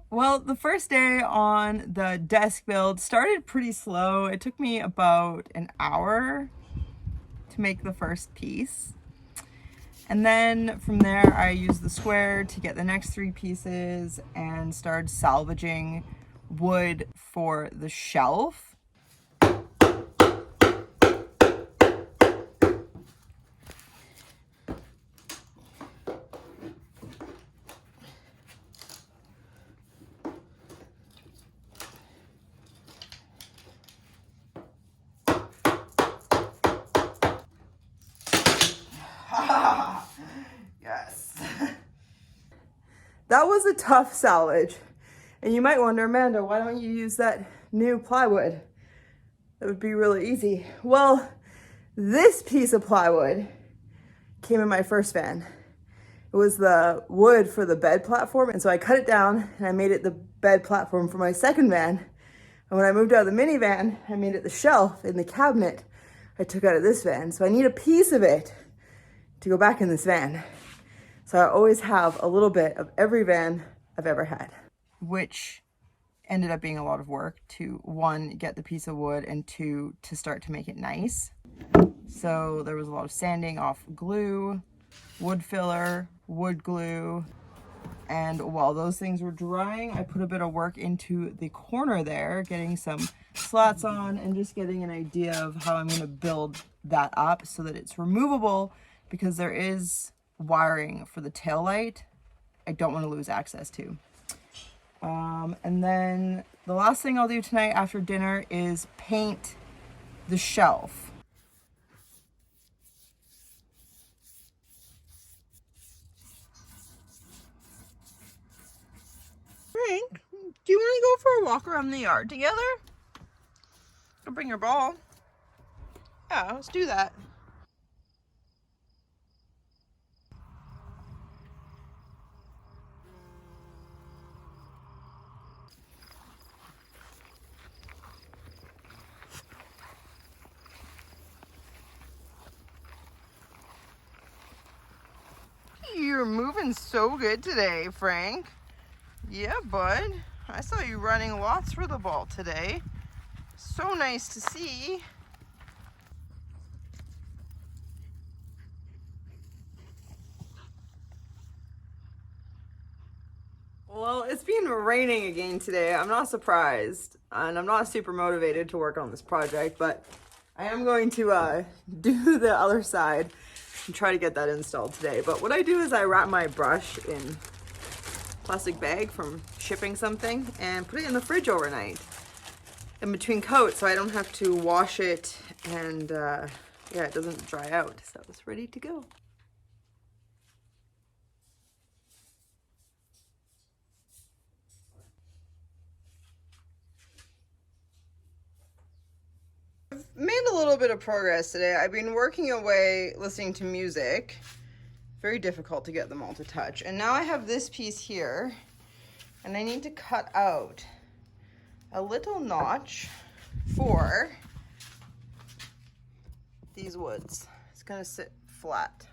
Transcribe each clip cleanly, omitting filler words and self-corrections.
Well, the first day on the desk build started pretty slow. It took me about an hour to make the first piece. And then from there, I used the square to get the next 3 pieces and started salvaging wood for the shelf. Yes. That was a tough salvage. And you might wonder, Amanda, why don't you use that new plywood? That would be really easy. Well, this piece of plywood came in my first van. It was the wood for the bed platform, and so I cut it down and I made it the bed platform for my second van. And when I moved out of the minivan, I made it the shelf in the cabinet I took out of this van. So I need a piece of it to go back in this van. So I always have a little bit of every van I've ever had, which ended up being a lot of work to, 1, get the piece of wood, and 2, to start to make it nice. So there was a lot of sanding off glue, wood filler, wood glue, and while those things were drying, I put a bit of work into the corner there, getting some slats on and just getting an idea of how I'm going to build that up so that it's removable, because there is wiring for the tail light I don't want to lose access to. And then the last thing I'll do tonight after dinner is paint the shelf. Frank, do you want to go for a walk around the yard together? Go bring your ball. Yeah, let's do that. You're moving so good today, Frank. Yeah, bud. I saw you running lots for the ball today. So nice to see. Well, it's been raining again today. I'm not surprised, and I'm not super motivated to work on this project, but I am going to do the other side and try to get that installed today. But what I do is I wrap my brush in plastic bag from shipping something and put it in the fridge overnight in between coats, so I don't have to wash it, and yeah, it doesn't dry out, so it's ready to go. I've made a little bit of progress today. I've been working away listening to music. Very difficult to get them all to touch. And now I have this piece here, and I need to cut out a little notch for these woods. It's gonna sit flat.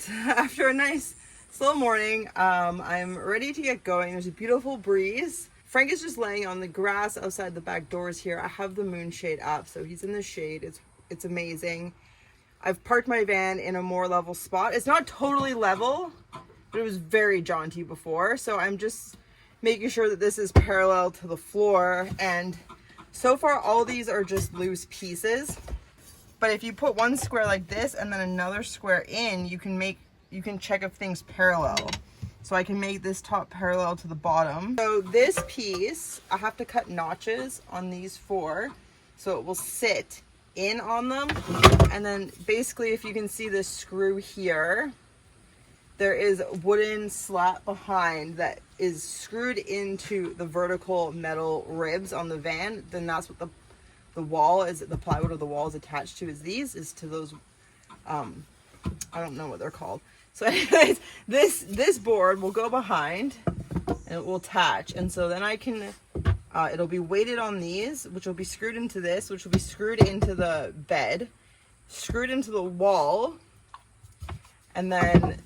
after a nice slow morning, I'm ready to get going. There's a beautiful breeze. Frank is just laying on the grass outside the back doors here. I have the moonshade up, so he's in the shade. It's amazing. I've parked my van in a more level spot. It's not totally level, but it was very jaunty before. So I'm just making sure that this is parallel to the floor. And so far, all these are just loose pieces. But if you put one square like this and then another square in, you can check if things parallel. So I can make this top parallel to the bottom. So this piece, I have to cut notches on these four so it will sit in on them. And then basically, if you can see this screw here, there is a wooden slat behind that is screwed into the vertical metal ribs on the van. Then that's what the wall is, the plywood of the wall is attached to, is to those, I don't know what they're called. So anyways, this board will go behind and it will attach. And so then I can, it'll be weighted on these, which will be screwed into this, which will be screwed into the bed, screwed into the wall. And then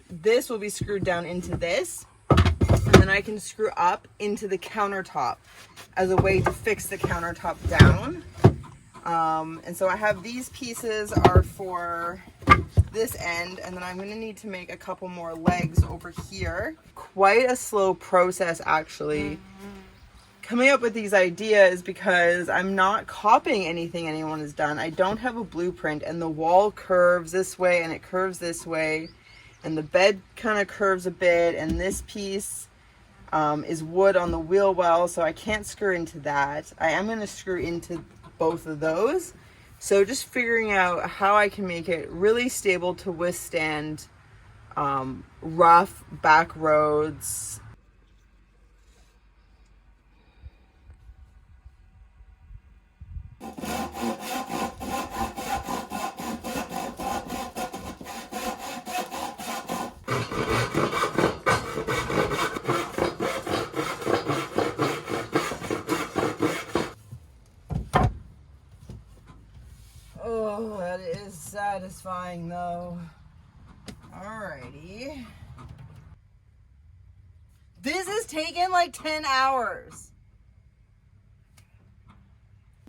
this will be screwed down into this. And then I can screw up into the countertop as a way to fix the countertop down. And so I have these pieces are for this end, and then I'm going to need to make a couple more legs over here. Quite a slow process, actually. Coming up with these ideas because I'm not copying anything anyone has done. I don't have a blueprint, and the wall curves this way and it curves this way, and the bed kind of curves a bit, and this piece is wood on the wheel well, so I can't screw into that. I am going to screw into both of those. So just figuring out how I can make it really stable to withstand rough back roads. Oh, that is satisfying though. Alrighty. This has taken like 10 hours.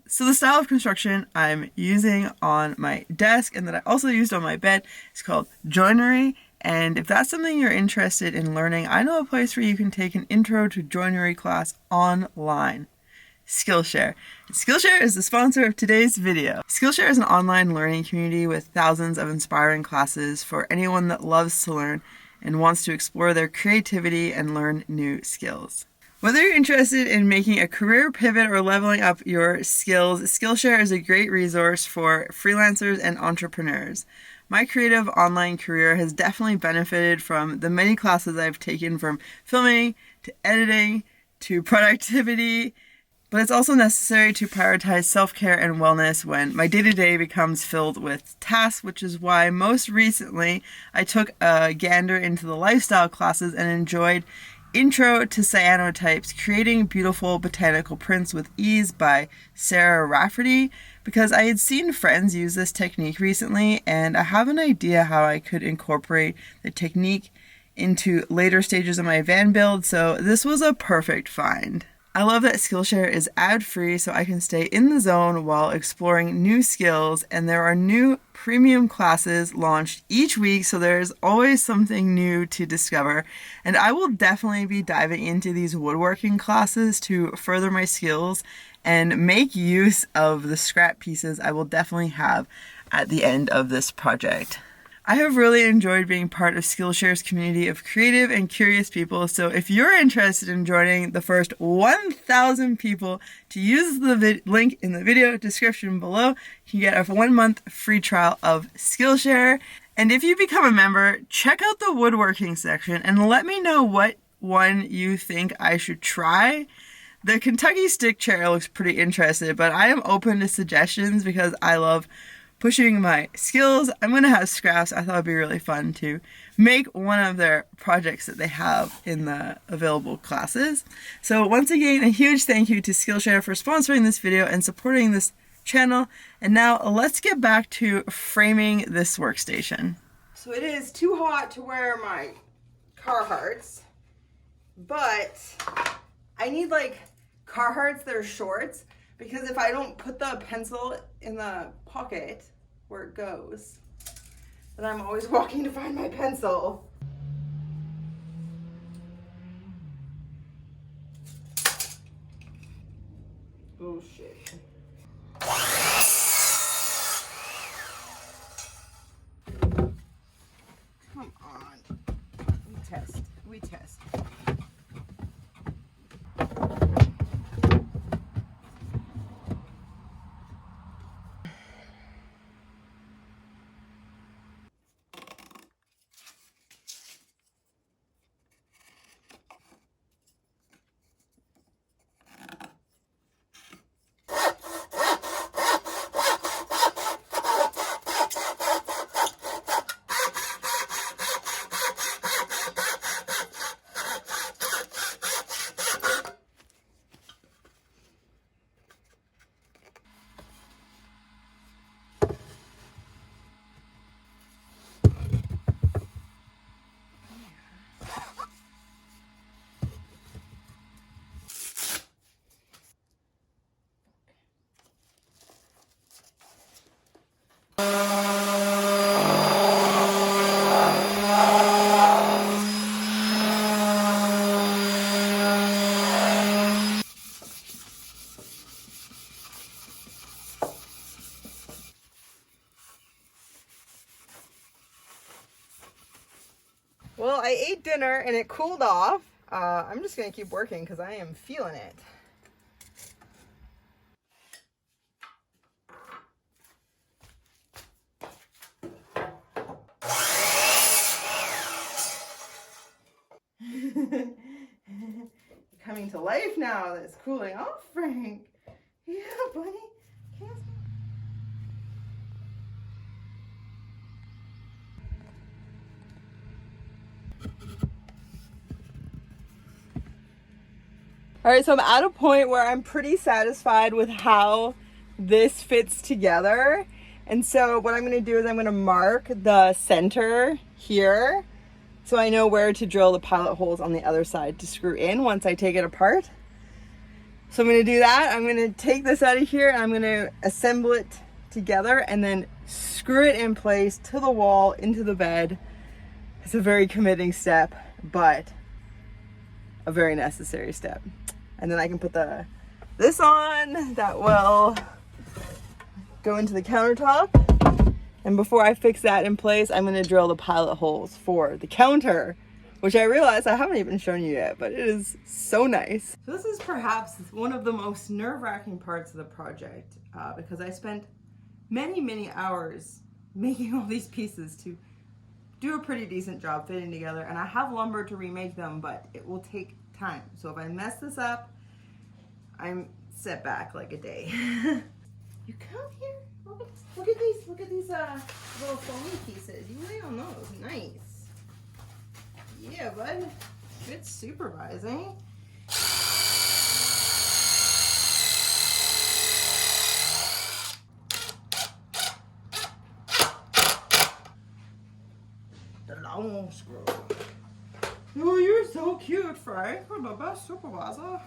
So the style of construction I'm using on my desk and that I also used on my bed is called joinery. And if that's something you're interested in learning, I know a place where you can take an intro to joinery class online. Skillshare. Skillshare is the sponsor of today's video. Skillshare is an online learning community with thousands of inspiring classes for anyone that loves to learn and wants to explore their creativity and learn new skills. Whether you're interested in making a career pivot or leveling up your skills, Skillshare is a great resource for freelancers and entrepreneurs. My creative online career has definitely benefited from the many classes I've taken, from filming to editing to productivity. But it's also necessary to prioritize self-care and wellness when my day-to-day becomes filled with tasks, which is why most recently I took a gander into the lifestyle classes and enjoyed Intro to Cyanotypes, Creating Beautiful Botanical Prints with Ease by Sarah Rafferty, because I had seen friends use this technique recently and I have an idea how I could incorporate the technique into later stages of my van build, so this was a perfect find. I love that Skillshare is ad-free so I can stay in the zone while exploring new skills, and there are new premium classes launched each week, so there's always something new to discover. And I will definitely be diving into these woodworking classes to further my skills and make use of the scrap pieces I will definitely have at the end of this project. I have really enjoyed being part of Skillshare's community of creative and curious people, so if you're interested in joining the first 1,000 people to use the link in the video description below, you can get a 1-month free trial of Skillshare. And if you become a member, check out the woodworking section and let me know what one you think I should try. The Kentucky stick chair looks pretty interesting, but I am open to suggestions because I love pushing my skills. I'm going to have scraps. I thought it'd be really fun to make one of their projects that they have in the available classes. So once again, a huge thank you to Skillshare for sponsoring this video and supporting this channel. And now let's get back to framing this workstation. So it is too hot to wear my Carhartts, but I need like Carhartts that are shorts, because if I don't put the pencil in the pocket where it goes, then I'm always walking to find my pencil. Oh shit. Come on. We test. Well, I ate dinner and it cooled off. I'm just gonna keep working because I am feeling it. Coming to life now that it's cooling off, Frank. Yeah, buddy. All right, so I'm at a point where I'm pretty satisfied with how this fits together. And so what I'm gonna do is I'm gonna mark the center here so I know where to drill the pilot holes on the other side to screw in once I take it apart. So I'm gonna do that. I'm gonna take this out of here and I'm gonna assemble it together and then screw it in place to the wall, into the bed. It's a very committing step, but a very necessary step. And then I can put this on that will go into the countertop. And before I fix that in place, I'm gonna drill the pilot holes for the counter, which I realize I haven't even shown you yet, but it is so nice. So this is perhaps one of the most nerve-wracking parts of the project because I spent many hours making all these pieces to do a pretty decent job fitting together, and I have lumber to remake them, but it will take time. So if I mess this up, I'm set back like a day. You come here, look at these little foamy pieces. You lay on those, nice. Yeah, bud, good supervising. The long screw. Oh, you're so cute, Frank. You're the best supervisor.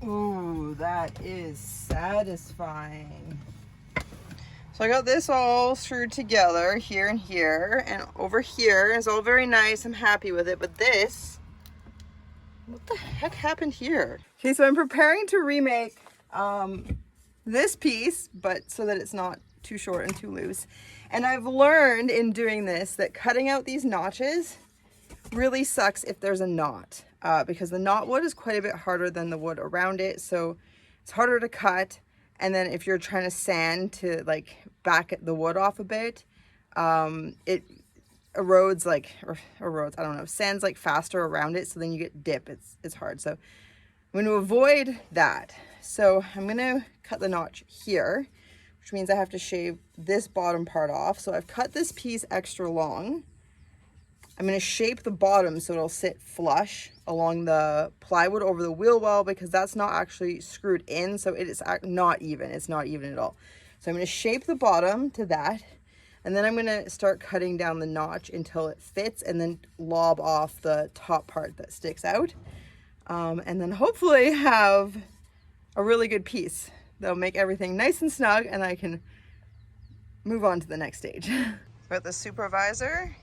Ooh, that is satisfying. So I got this all screwed together here and here, and over here is all very nice. I'm happy with it, but this, what the heck happened here? Okay, so I'm preparing to remake this piece, but so that it's not too short and too loose. And I've learned in doing this that cutting out these notches really sucks if there's a knot, because the knot wood is quite a bit harder than the wood around it, so it's harder to cut. And then if you're trying to sand to like back the wood off a bit, it erodes like, or erodes, I don't know, sands like faster around it, so then you get dip. It's hard. So I'm going to avoid that. So I'm going to cut the notch here, which means I have to shave this bottom part off. So I've cut this piece extra long. I'm going to shape the bottom so it'll sit flush along the plywood over the wheel well, because that's not actually screwed in. So it is not even. It's not even at all. So I'm going to shape the bottom to that. And then I'm going to start cutting down the notch until it fits, and then lob off the top part that sticks out. And then hopefully have a really good piece that'll make everything nice and snug, and I can move on to the next stage. Got the supervisor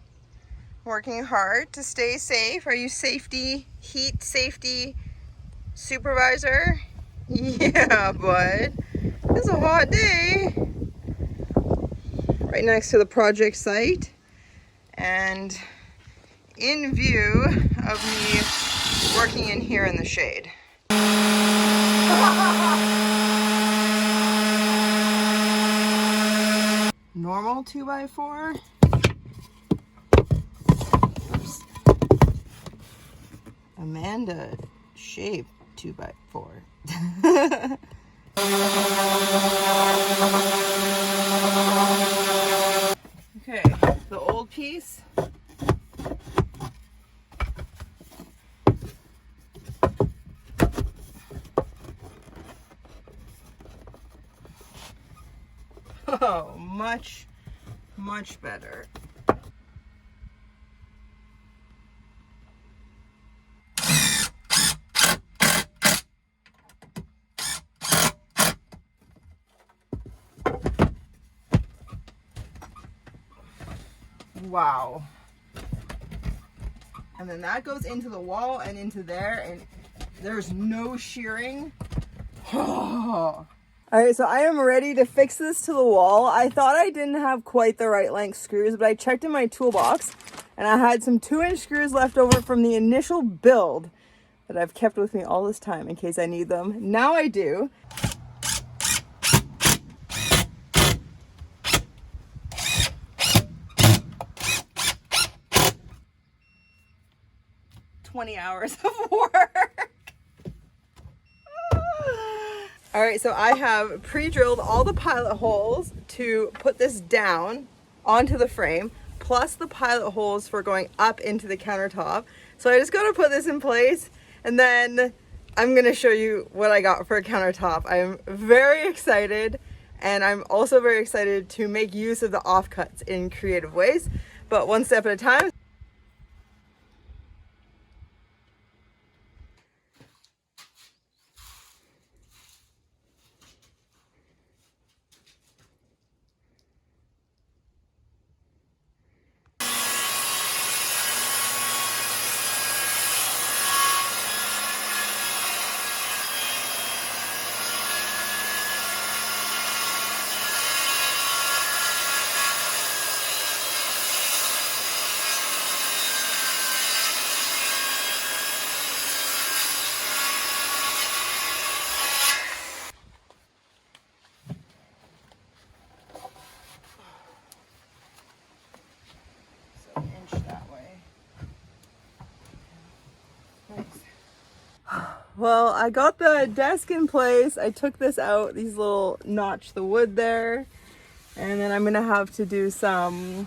working hard to stay safe. Are you heat safety supervisor? Yeah, bud. It's a hot day. Right next to the project site, and in view of me working in here in the shade. Normal 2x4. Oops. Amanda shape 2x4. Okay, the old piece. Oh, much better. Wow. And then that goes into the wall and into there, and there's no shearing. Oh. All right, so I am ready to fix this to the wall. I thought I didn't have quite the right length screws, but I checked in my toolbox and I had some 2-inch screws left over from the initial build that I've kept with me all this time in case I need them. Now I do. Hours of work. All right, so I have pre-drilled all the pilot holes to put this down onto the frame, plus the pilot holes for going up into the countertop. So I just got to put this in place, and then I'm going to show you what I got for a countertop. I'm very excited, and I'm also very excited to make use of the offcuts in creative ways, but one step at a time. Well, I got the desk in place. I took this out, these little notch the wood there, and then I'm gonna have to do some,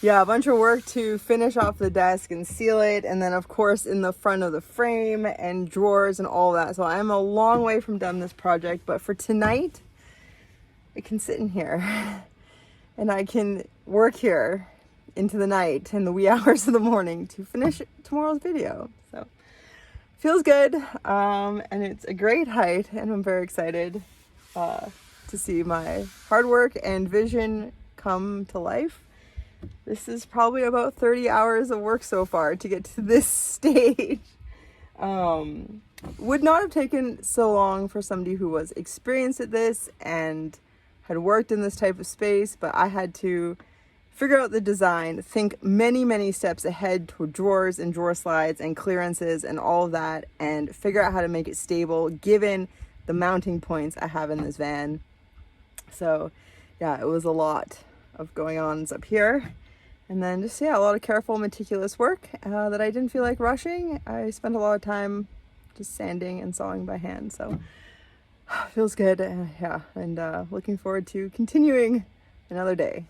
a bunch of work to finish off the desk and seal it, and then of course in the front of the frame and drawers and all that. So I'm a long way from done this project, but for tonight, it can sit in here and I can work here into the night and the wee hours of the morning to finish tomorrow's video. So feels good, and it's a great height, and I'm very excited to see my hard work and vision come to life. This is probably about 30 hours of work so far to get to this stage. Would not have taken so long for somebody who was experienced at this and had worked in this type of space, but I had to figure out the design, think many steps ahead to drawers and drawer slides and clearances and all of that, and figure out how to make it stable given the mounting points I have in this van. So yeah, it was a lot of going on up here, and then just a lot of careful, meticulous work that I didn't feel like rushing. I spent a lot of time just sanding and sawing by hand. So feels good. Yeah, and looking forward to continuing another day.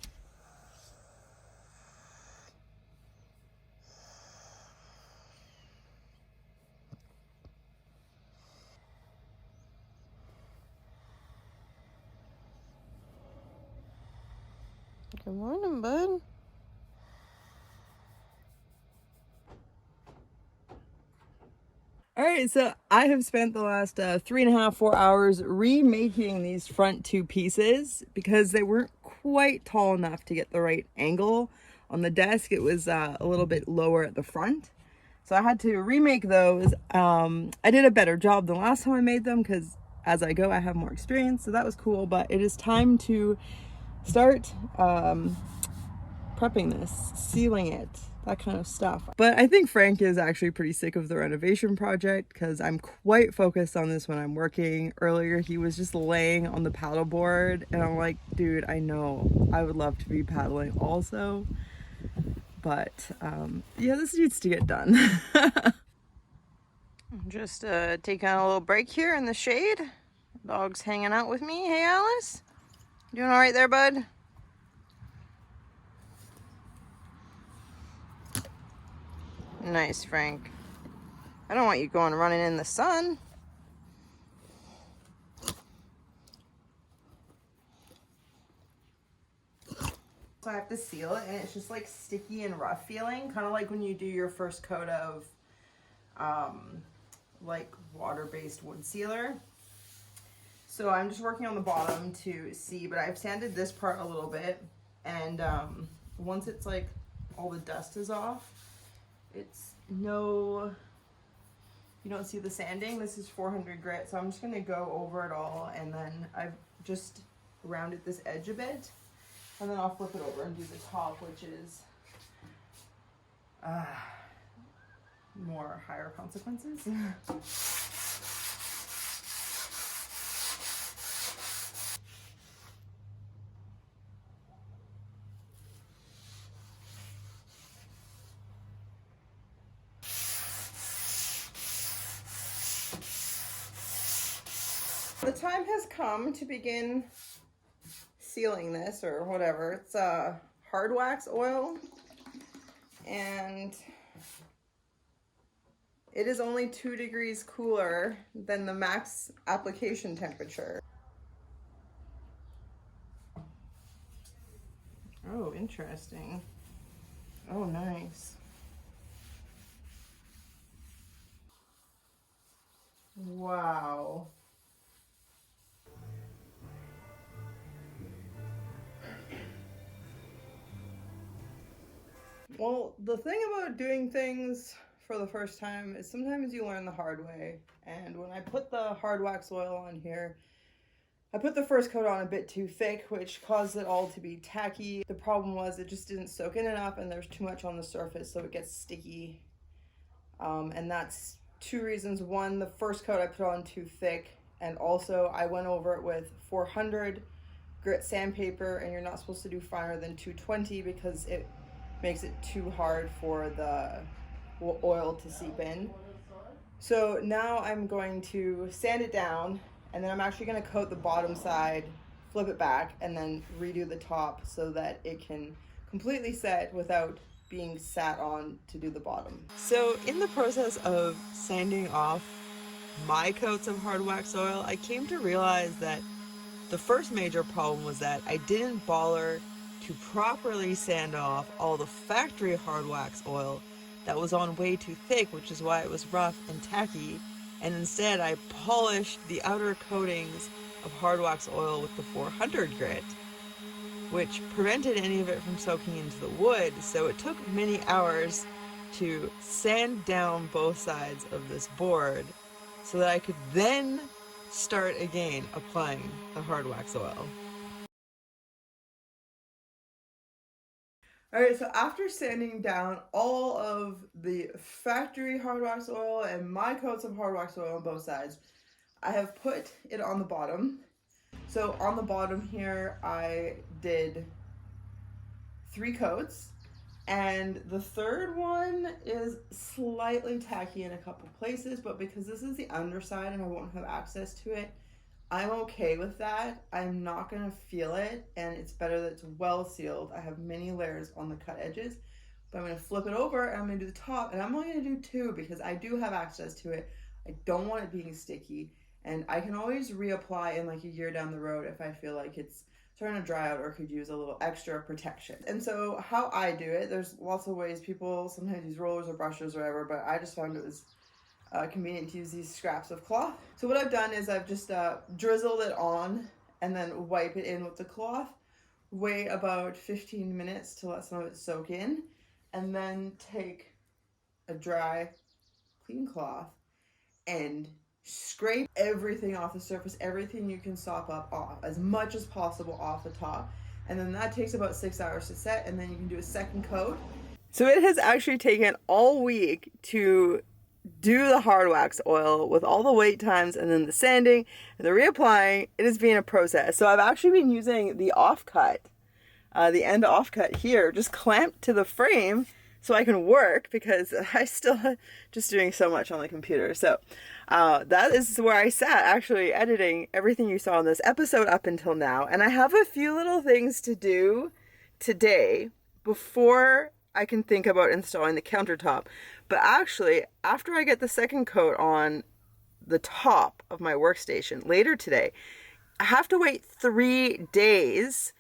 Good morning, bud. All right, so I have spent the last 3.5, 4 hours remaking these front two pieces because they weren't quite tall enough to get the right angle on the desk. It was a little bit lower at the front. So I had to remake those. I did a better job than last time I made them because as I go, I have more experience. So that was cool, but it is time to start prepping this, sealing it, that kind of stuff. But I think Frank is actually pretty sick of the renovation project because I'm quite focused on this when I'm working. Earlier, he was just laying on the paddleboard and I'm like, dude, I know I would love to be paddling also. But yeah, this needs to get done. Just taking a little break here in the shade. Dog's hanging out with me. Hey, Alice. Doing all right there, bud? Nice, Frank. I don't want you going running in the sun. So I have to seal it, and it's just like sticky and rough feeling, kind of like when you do your first coat of like water-based wood sealer. So I'm just working on the bottom to see, but I've sanded this part a little bit, and once it's like all the dust is off, it's no, you don't see the sanding. This is 400 grit, so I'm just gonna go over it all, and then I've just rounded this edge a bit, and then I'll flip it over and do the top, which is more higher consequences. The time has come to begin sealing this, or whatever. It's hard wax oil, and it is only 2 degrees cooler than the max application temperature. Oh, interesting. Oh, nice. Wow. Well, the thing about doing things for the first time is sometimes you learn the hard way. And when I put the hard wax oil on here, I put the first coat on a bit too thick, which caused it all to be tacky. The problem was it just didn't soak in enough and there's too much on the surface, so it gets sticky. And that's 2 reasons. One, the first coat I put on too thick, and also I went over it with 400 grit sandpaper, and you're not supposed to do finer than 220 because it makes it too hard for the oil to seep in. So now I'm going to sand it down, and then I'm actually going to coat the bottom side, flip it back, and then redo the top so that it can completely set without being sat on to do the bottom. So in the process of sanding off my coats of hard wax oil, I came to realize that the first major problem was that I didn't bother to properly sand off all the factory hard wax oil that was on way too thick, which is why it was rough and tacky, and instead I polished the outer coatings of hard wax oil with the 400 grit, which prevented any of it from soaking into the wood. So it took many hours to sand down both sides of this board so that I could then start again applying the hard wax oil. All right, so after sanding down all of the factory hard wax oil and my coats of hard wax oil on both sides, I have put it on the bottom. So on the bottom here, I did 3 coats. And the third one is slightly tacky in a couple places, but because this is the underside and I won't have access to it, I'm okay with that. I'm not gonna feel it, and it's better that it's well sealed. I have many layers on the cut edges, but I'm gonna flip it over and I'm gonna do the top, and I'm only gonna do 2 because I do have access to it. I don't want it being sticky, and I can always reapply in like a year down the road if I feel like it's starting to dry out or could use a little extra protection. And so how I do it, there's lots of ways. People sometimes use rollers or brushes or whatever, but I just found it was convenient to use these scraps of cloth. So what I've done is I've just drizzled it on and then wipe it in with the cloth. Wait about 15 minutes to let some of it soak in, and then take a dry, clean cloth and scrape everything off the surface, everything you can sop up off, as much as possible off the top. And then that takes about 6 hours to set, and then you can do a second coat. So it has actually taken all week to do the hard wax oil with all the wait times and then the sanding and the reapplying. It has been a process. So I've actually been using the offcut, the end offcut here, just clamped to the frame so I can work, because I still just doing so much on the computer. So that is where I sat actually editing everything you saw in this episode up until now. And I have a few little things to do today before I can think about installing the countertop. But actually, after I get the second coat on the top of my workstation later today, I have to wait 3 days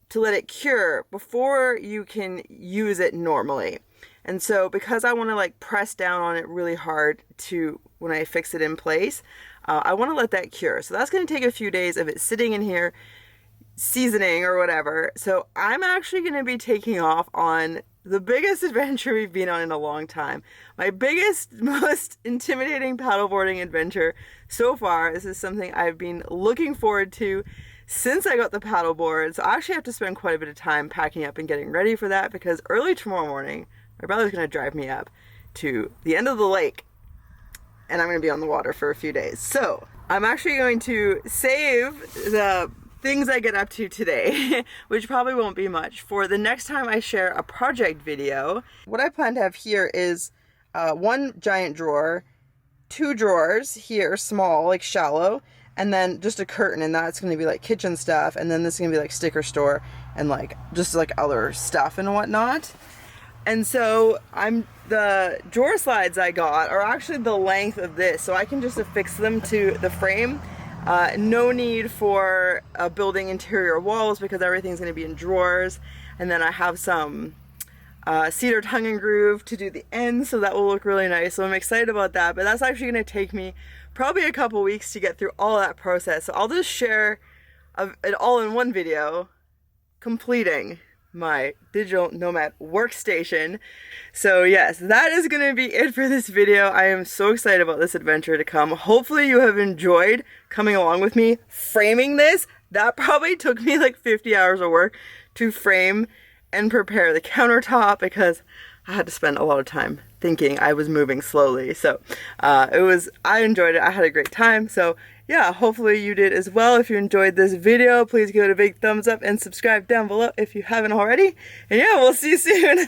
to let it cure before you can use it normally. And so because I want to like press down on it really hard to when I fix it in place, I want to let that cure. So that's going to take a few days of it sitting in here seasoning or whatever. So I'm actually going to be taking off on the biggest adventure we've been on in a long time. My biggest, most intimidating paddleboarding adventure so far. This is something I've been looking forward to since I got the paddleboard. So I actually have to spend quite a bit of time packing up and getting ready for that, because early tomorrow morning, my brother's going to drive me up to the end of the lake, and I'm going to be on the water for a few days. So I'm actually going to save the things I get up to today, which probably won't be much, for the next time I share a project video. What I plan to have here is one giant drawer, 2 drawers here, small, like shallow, and then just a curtain, and that's going to be like kitchen stuff, and then this is going to be like sticker store and like just like other stuff and whatnot. And so the drawer slides I got are actually the length of this, so I can just affix them to the frame. No need for building interior walls, because everything's going to be in drawers. And then I have some cedar tongue and groove to do the ends, so that will look really nice. So I'm excited about that, but that's actually going to take me probably a couple weeks to get through all that process. So I'll just share it all in one video, completing my digital nomad workstation. So yes, that is going to be it for this video. I am so excited about this adventure to come. Hopefully you have enjoyed coming along with me framing this. That probably took me like 50 hours of work to frame and prepare the countertop, because I had to spend a lot of time thinking. I was moving slowly. So I enjoyed it. I had a great time. So yeah, hopefully you did as well. If you enjoyed this video, please give it a big thumbs up and subscribe down below if you haven't already. And yeah, we'll see you soon.